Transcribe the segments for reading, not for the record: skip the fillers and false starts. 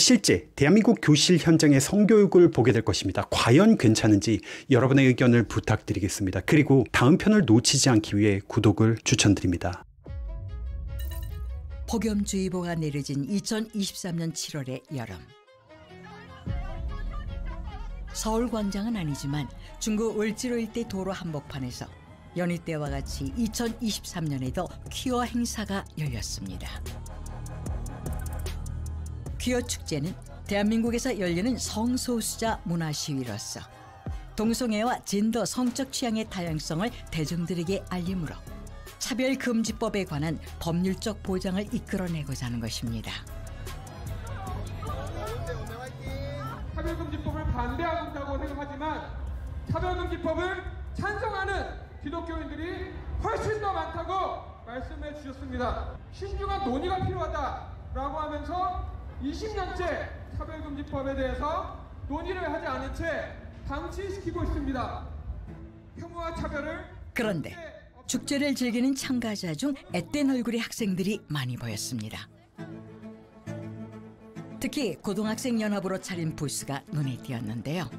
실제 대한민국 교실 현장의 성교육을 보게 될 것입니다. 과연 괜찮은지 여러분의 의견을 부탁드리겠습니다. 그리고 다음 편을 놓치지 않기 위해 구독을 추천드립니다. 폭염주의보가 내려진 2023년 7월의 여름. 서울 광장은 아니지만 중구 을지로 일대 도로 한복판에서 연휴 때와 같이 2023년에도 퀴어 행사가 열렸습니다. 퀴어 축제는 대한민국에서 열리는 성소수자 문화 시위로서 동성애와 젠더 성적 취향의 다양성을 대중들에게 알림으로 차별금지법에 관한 법률적 보장을 이끌어내고자 하는 것입니다. 차별금지법을 반대하고 있다고 생각하지만 차별금지법을 찬성하는 기독교인들이 훨씬 더 많다고 말씀해 주셨습니다. 신중한 논의가 필요하다라고 하면서 20년째 차별금지법에 대해서 논의를 하지 않은 채 방치시키고 있습니다. 혐오와 차별을 그런데 축제를 즐기는 참가자 중 앳된 얼굴의 학생들이 많이 보였습니다. 특히 고등학생 연합으로 차린 부스가 눈에 띄었는데요.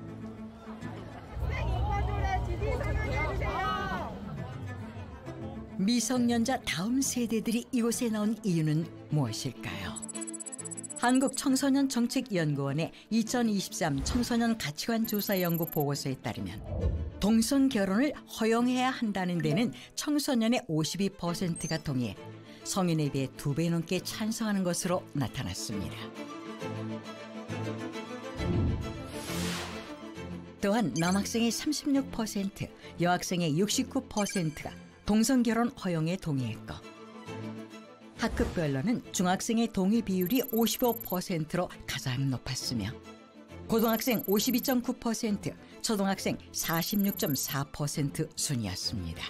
미성년자 다음 세대들이 이곳에 나온 이유는 무엇일까요? 한국청소년정책연구원의 2023 청소년 가치관 조사 연구 보고서에 따르면 동성 결혼을 허용해야 한다는 데는 청소년의 52%가 동의해 성인에 비해 2배 넘게 찬성하는 것으로 나타났습니다. 또한 남학생의 36%, 여학생의 69%가 동성 결혼 허용에 동의했고 학급별로는 중학생의 동의 비율이 55%로 가장 높았으며 고등학생 52.9%, 초등학생 46.4% 순이었습니다.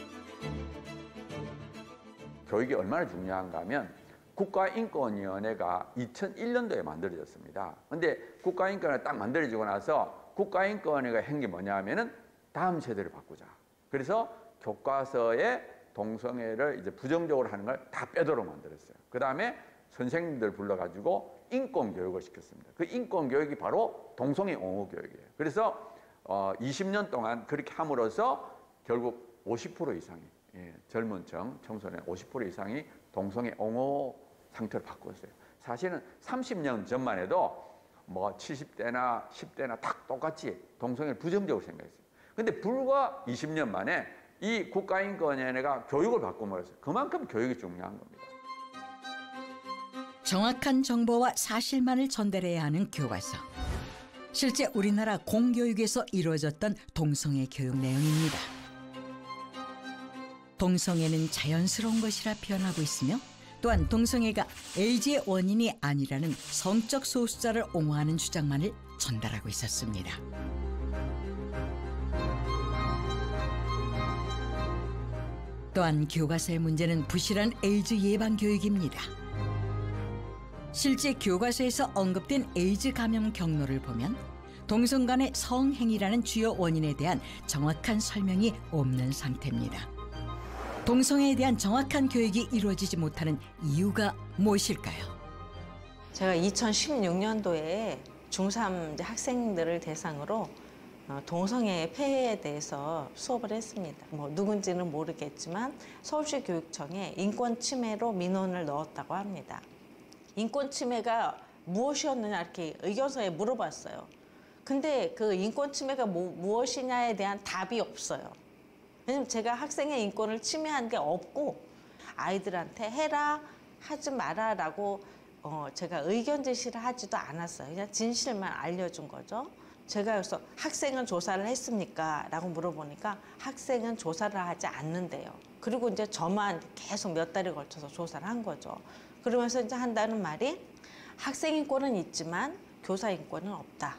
교육이 얼마나 중요한가 하면 국가인권위원회가 2001년도에 만들어졌습니다. 그런데 국가인권위가 딱 만들어지고 나서 국가인권위가 한 게 뭐냐 하면은 다음 세대를 바꾸자. 그래서 교과서에 동성애를 이제 부정적으로 하는 걸 다 빼도록 만들었어요. 그 다음에 선생님들 불러가지고 인권 교육을 시켰습니다. 그 인권 교육이 바로 동성애 옹호 교육이에요. 그래서 20년 동안 그렇게 함으로써 결국 50% 이상이 젊은 청소년 50% 이상이 동성애 옹호 상태를 바꿨어요. 사실은 30년 전만 해도 뭐 70대나 10대나 다 똑같이 동성애를 부정적으로 생각했어요. 근데 불과 20년 만에 이 국가인권위원회가 교육을 바꿈으로써 그만큼 교육이 중요한 겁니다. 정확한 정보와 사실만을 전달해야 하는 교과서. 실제 우리나라 공교육에서 이루어졌던 동성애 교육 내용입니다. 동성애는 자연스러운 것이라 표현하고 있으며 또한 동성애가 에이즈의 원인이 아니라는 성적 소수자를 옹호하는 주장만을 전달하고 있었습니다. 또한 교과서의 문제는 부실한 에이즈 예방 교육입니다. 실제 교과서에서 언급된 에이즈 감염 경로를 보면 동성 간의 성행위라는 주요 원인에 대한 정확한 설명이 없는 상태입니다. 동성애에 대한 정확한 교육이 이루어지지 못하는 이유가 무엇일까요? 제가 2016년도에 중3 학생들을 대상으로 동성애 폐해에 대해서 수업을 했습니다. 뭐 누군지는 모르겠지만 서울시 교육청에 인권 침해로 민원을 넣었다고 합니다. 인권 침해가 무엇이었느냐 이렇게 의견서에 물어봤어요. 근데 그 인권 침해가 무엇이냐에 대한 답이 없어요. 왜냐면 제가 학생의 인권을 침해한 게 없고 아이들한테 해라 하지 마라 라고 제가 의견 제시를 하지도 않았어요. 그냥 진실만 알려준 거죠. 제가 그래서 학생은 조사를 했습니까? 라고 물어보니까 학생은 조사를 하지 않는데요. 그리고 이제 저만 계속 몇 달에 걸쳐서 조사를 한 거죠. 그러면서 이제 한다는 말이 학생 인권은 있지만 교사 인권은 없다.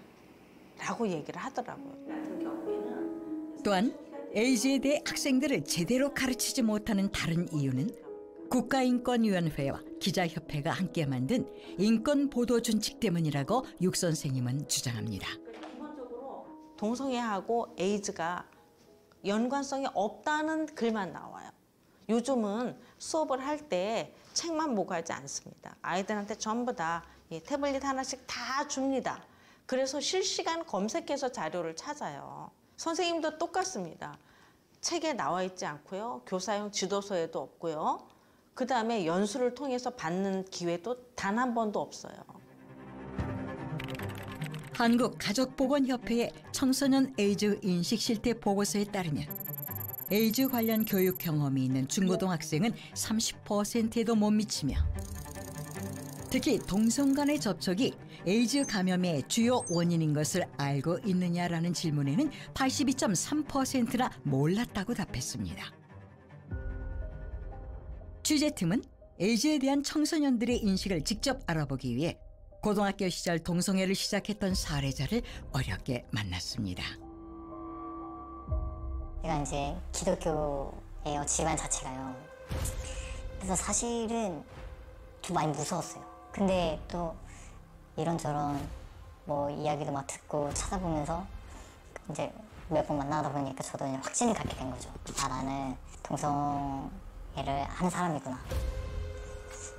라고 얘기를 하더라고요. 또한 에이즈에 대해 학생들을 제대로 가르치지 못하는 다른 이유는 국가인권위원회와 기자협회가 함께 만든 인권보도준칙 때문이라고 육 선생님은 주장합니다. 동성애하고 에이즈가 연관성이 없다는 글만 나와요. 요즘은 수업을 할 때 책만 보고 하지 않습니다. 아이들한테 전부 다 태블릿 하나씩 다 줍니다. 그래서 실시간 검색해서 자료를 찾아요. 선생님도 똑같습니다. 책에 나와 있지 않고요. 교사용 지도서에도 없고요. 그 다음에 연수를 통해서 받는 기회도 단 한 번도 없어요. 한국가족보건협회의 청소년 에이즈 인식 실태 보고서에 따르면 에이즈 관련 교육 경험이 있는 중고등학생은 30%에도 못 미치며 특히 동성 간의 접촉이 에이즈 감염의 주요 원인인 것을 알고 있느냐라는 질문에는 82.3%나 몰랐다고 답했습니다. 취재팀은 에이즈에 대한 청소년들의 인식을 직접 알아보기 위해 고등학교 시절 동성애를 시작했던 사례자를 어렵게 만났습니다. 제가 이제 기독교예요. 집안 자체가요. 그래서 사실은 좀 많이 무서웠어요. 근데 또 이런저런 뭐 이야기도 막 듣고 찾아보면서 이제 몇 번 만나다 보니까 저도 그냥 확신을 갖게 된 거죠. 아, 나는 동성애를 하는 사람이구나.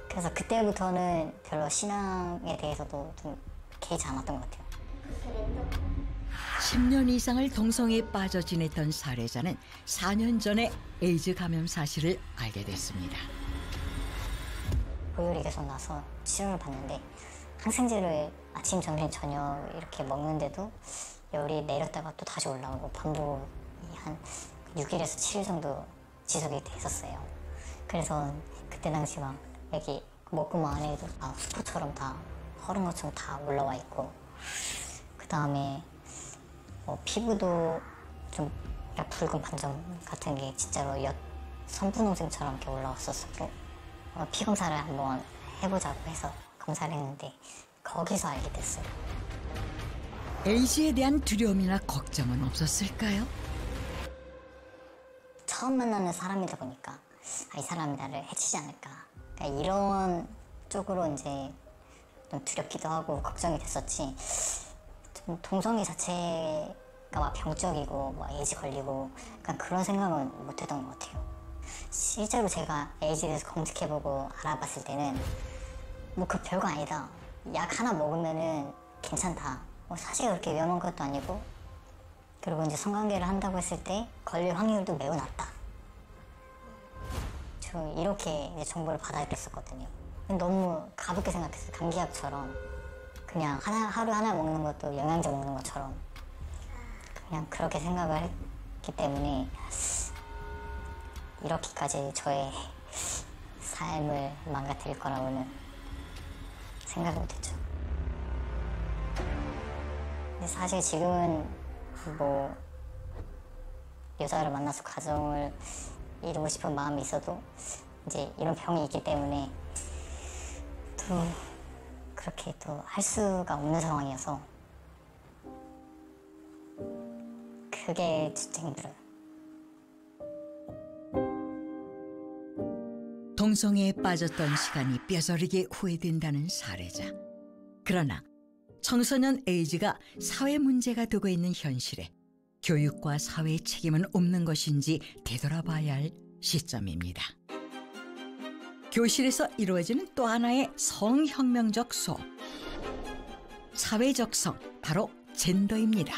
그래서 그때부터는 별로 신앙에 대해서도 좀 개의치 않았던 것 같아요. 10년 이상을 동성애에 빠져 지냈던 사례자는 4년 전에 에이즈 감염 사실을 알게 됐습니다. 고열이 계속 나서 치료를 받는데 항생제를 아침, 점심, 저녁 이렇게 먹는데도 열이 내렸다가 또 다시 올라오고 반복이 한 6일에서 7일 정도 지속이 됐었어요. 그래서 그때 당시 막 여기 목구멍 안에도 다 수포처럼 다 허른 것처럼 다 올라와 있고 그 다음에 피부도 좀 붉은 반점 같은 게 진짜로 선분홍색처럼 이렇게 올라왔었고 피 검사를 한번 해보자고 해서 검사를 했는데 거기서 알게 됐어요. 에이즈에 대한 두려움이나 걱정은 없었을까요? 처음 만나는 사람이다 보니까 이 사람이 나를 해치지 않을까 그러니까 이런 쪽으로 이제 좀 두렵기도 하고 걱정이 됐었지 좀 동성애 자체가 막 병적이고 막 에이즈 걸리고 약간 그런 생각은 못 했던 것 같아요. 실제로 제가 에이즈에 대해서 검색해보고 알아봤을 때는 뭐 그 별거 아니다. 약 하나 먹으면은 괜찮다. 뭐 사실 그렇게 위험한 것도 아니고 그리고 이제 성관계를 한다고 했을 때 걸릴 확률도 매우 낮다. 저 이렇게 이제 정보를 받아들였었거든요. 너무 가볍게 생각했어요. 감기약처럼 그냥 하루 하나 먹는 것도 영양제 먹는 것처럼 그냥 그렇게 생각을 했기 때문에 이렇게까지 저의 삶을 망가뜨릴 거라고는 생각을 못했죠. 근데 사실 지금은 뭐 여자를 만나서 가정을 이루고 싶은 마음이 있어도 이제 이런 병이 있기 때문에 또 그렇게 또 할 수가 없는 상황이어서 그게 진짜 힘들어요. 동성애에 빠졌던 시간이 뼈저리게 후회된다는 사례자. 그러나 청소년 에이즈가 사회 문제가 되고 있는 현실에 교육과 사회의 책임은 없는 것인지 되돌아봐야 할 시점입니다. 교실에서 이루어지는 또 하나의 성혁명적 수업. 사회적 성, 바로 젠더입니다.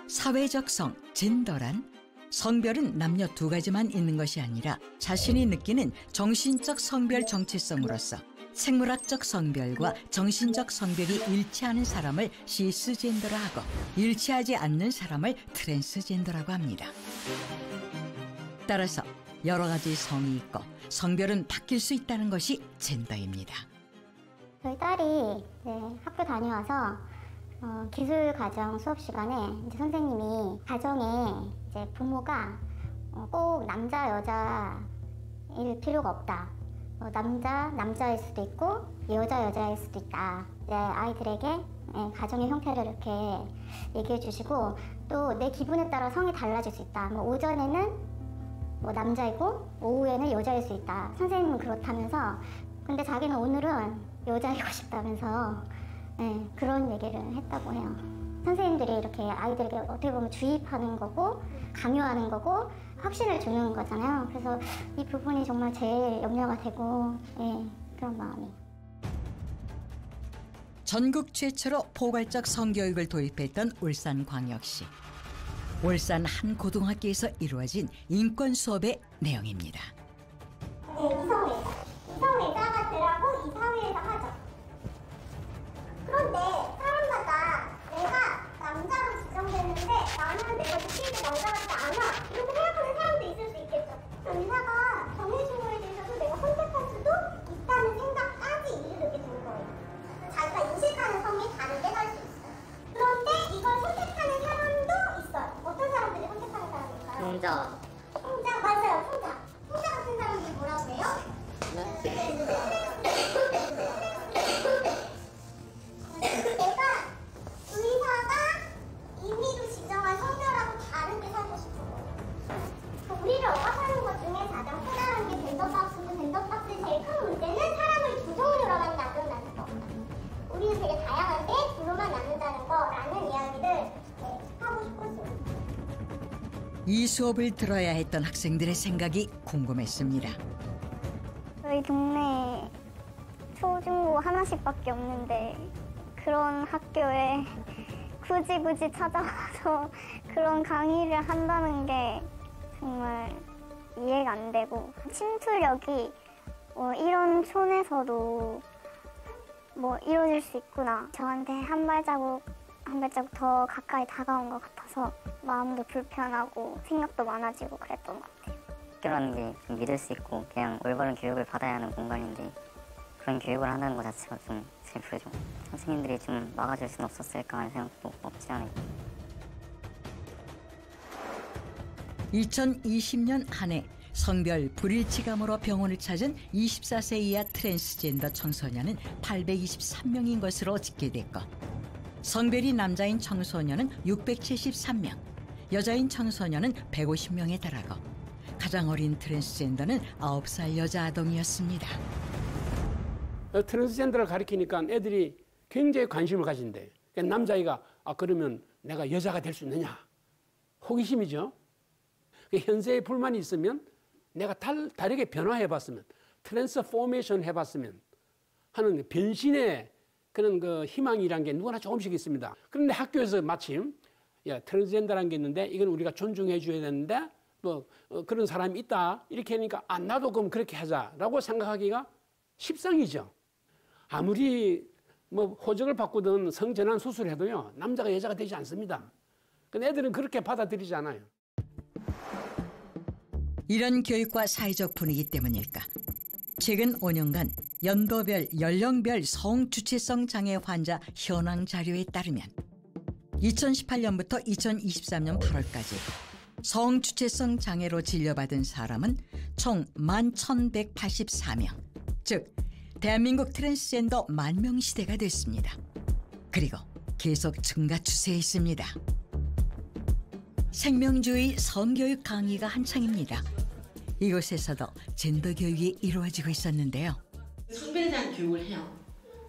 사회적 성, 젠더란 성별은 남녀 두 가지만 있는 것이 아니라 자신이 느끼는 정신적 성별 정체성으로서 생물학적 성별과 정신적 성별이 일치하는 사람을 시스젠더라 하고 일치하지 않는 사람을 트랜스젠더라고 합니다. 따라서 여러 가지 성이 있고 성별은 바뀔 수 있다는 것이 젠더입니다. 저희 딸이 학교 다녀와서 기술과정 수업 시간에 이제 선생님이 가정에 이제 부모가 꼭 남자 여자일 필요가 없다. 남자일 수도 있고 여자일 수도 있다. 이제 아이들에게 가정의 형태를 이렇게 얘기해 주시고 또 내 기분에 따라 성이 달라질 수 있다. 뭐 오전에는 뭐 남자이고 오후에는 여자일 수 있다. 선생님은 그렇다면서 근데 자기는 오늘은 여자이고 싶다면서 그런 얘기를 했다고 해요. 선생님들이 이렇게 아이들에게 어떻게 보면 주입하는 거고 강요하는 거고 확신을 주는 거잖아요. 그래서 이 부분이 정말 제일 염려가 되고 그런 마음이. 전국 최초로 포괄적 성교육을 도입했던 울산광역시. 울산 한 고등학교에서 이루어진 인권 수업의 내용입니다. 이성애자가 되라고 이사회에서 하죠. 그런데 사람마다 내가 남자로 지정됐는데 나는 내가 느끼는 남자 같지 않아 이렇게 생각하는 사람도 있을 수 있겠죠. 의사가 정해진 거에 대해서도 내가 선택할 수도 있다는 생각까지 이르게 되는 거예요. 자기가 인식하는 성이 다르게 할 수 있어요. 그런데 이걸 선택하는 사람도 있어요. 어떤 사람들이 선택하는 사람일까요? 혼자. 혼자 맞아요. 혼자 같은 사람들이 뭐라고 해요? 내가 의사가 임의로 지정한 성별하고 다르게 살고 싶은 거예요. 우리를 억압하는 것 중에 가장 흔한 게 젠더박스인데 젠더박스의 제일 큰 문제는 사람을 두 종류로만 나눈다는 거. 우리는 되게 다양한데 둘로만 나눈다는 거라는 이야기를 하고 싶었습니다. 이 수업을 들어야 했던 학생들의 생각이 궁금했습니다. 저희 동네에 초중고 하나씩밖에 없는데 그런 학교에 굳이 찾아와서 그런 강의를 한다는 게 정말 이해가 안 되고 침투력이 이런 촌에서도 이루어질 수 있구나. 저한테 한 발자국 더 가까이 다가온 것 같아서 마음도 불편하고 생각도 많아지고 그랬던 것 같아요. 학교라는 게 좀 믿을 수 있고 그냥 올바른 교육을 받아야 하는 공간인데 그런 교육을 한다는 것 자체가 좀 슬프죠. 선생님들이 좀 막아줄 수는 없었을까 하는 생각도 없지 않아요. 2020년 한 해 성별 불일치감으로 병원을 찾은 24세 이하 트랜스젠더 청소년은 823명인 것으로 집계됐고 성별이 남자인 청소년은 673명, 여자인 청소년은 150명에 달하고 가장 어린 트랜스젠더는 9살 여자 아동이었습니다. 트랜스젠더를 가리키니까 애들이 굉장히 관심을 가진대. 남자아이가 그러면 내가 여자가 될 수 있느냐? 호기심이죠. 현재의 불만이 있으면 내가 다르게 변화해봤으면 트랜스포메이션 해봤으면 하는 변신의 그런 그 희망이란 게 누구나 조금씩 있습니다. 그런데 학교에서 마침 트랜스젠더라는 게 있는데 이건 우리가 존중해 줘야 되는데 그런 사람이 있다 이렇게 하니까 나도 그럼 그렇게 하자라고 생각하기가 십상이죠. 아무리 호적을 바꾸든 성전환 수술을 해도요 남자가 여자가 되지 않습니다. 근데 애들은 그렇게 받아들이지 않아요. 이런 교육과 사회적 분위기 때문일까? 최근 5년간 연도별, 연령별 성주체성 장애 환자 현황 자료에 따르면 2018년부터 2023년 8월까지 성주체성 장애로 진료받은 사람은 총 11,184명, 즉 대한민국 트랜스젠더 만명 시대가 됐습니다. 그리고 계속 증가 추세에 있습니다. 생명주의 성교육 강의가 한창입니다. 이곳에서도 젠더 교육이 이루어지고 있었는데요. 성별에 대한 교육을 해요.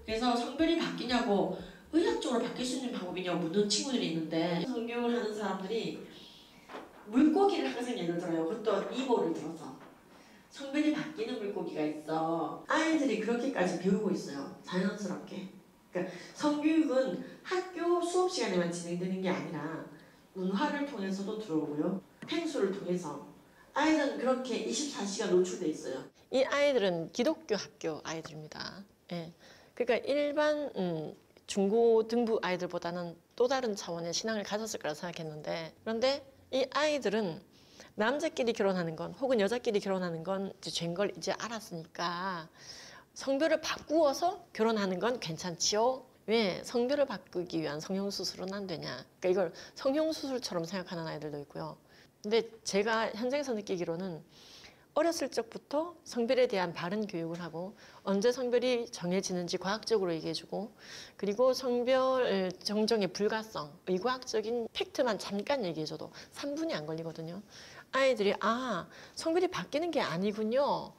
그래서 성별이 바뀌냐고 의학적으로 바뀔 수 있는 방법이냐고 묻는 친구들이 있는데 성교육을 하는 사람들이 물고기를 항상 예를 들어요. 그것도 이보를 들어서 성별이 바뀌는 물고기가 있어. 아이들이 그렇게까지 배우고 있어요. 자연스럽게. 그러니까 성교육은 학교 수업 시간에만 진행되는 게 아니라 문화를 통해서도 들어오고요. 행수를 통해서 아이들은 그렇게 24시간 노출돼 있어요. 이 아이들은 기독교 학교 아이들입니다. 예. 그러니까 일반 중고등부 아이들보다는 또 다른 차원의 신앙을 가졌을 거라 생각했는데 그런데 이 아이들은 남자끼리 결혼하는 건 혹은 여자끼리 결혼하는 건 죄인 걸 이제 알았으니까 성별을 바꾸어서 결혼하는 건 괜찮지요. 왜 성별을 바꾸기 위한 성형수술은 안 되냐. 그러니까 이걸 성형수술처럼 생각하는 아이들도 있고요. 근데 제가 현장에서 느끼기로는 어렸을 적부터 성별에 대한 바른 교육을 하고 언제 성별이 정해지는지 과학적으로 얘기해주고 그리고 성별 정정의 불가성, 의과학적인 팩트만 잠깐 얘기해줘도 3분이 안 걸리거든요. 아이들이 성별이 바뀌는 게 아니군요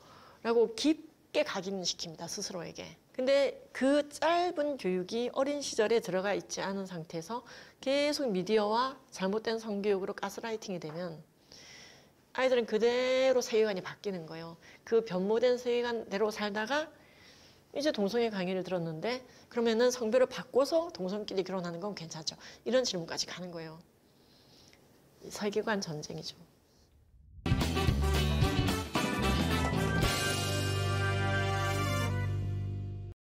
라고 깊게 각인시킵니다. 스스로에게. 근데 그 짧은 교육이 어린 시절에 들어가 있지 않은 상태에서 계속 미디어와 잘못된 성교육으로 가스라이팅이 되면 아이들은 그대로 세계관이 바뀌는 거예요. 그 변모된 세계관대로 살다가 이제 동성애 강의를 들었는데 그러면은 성별을 바꿔서 동성끼리 결혼하는 건 괜찮죠? 이런 질문까지 가는 거예요. 설계관 전쟁이죠.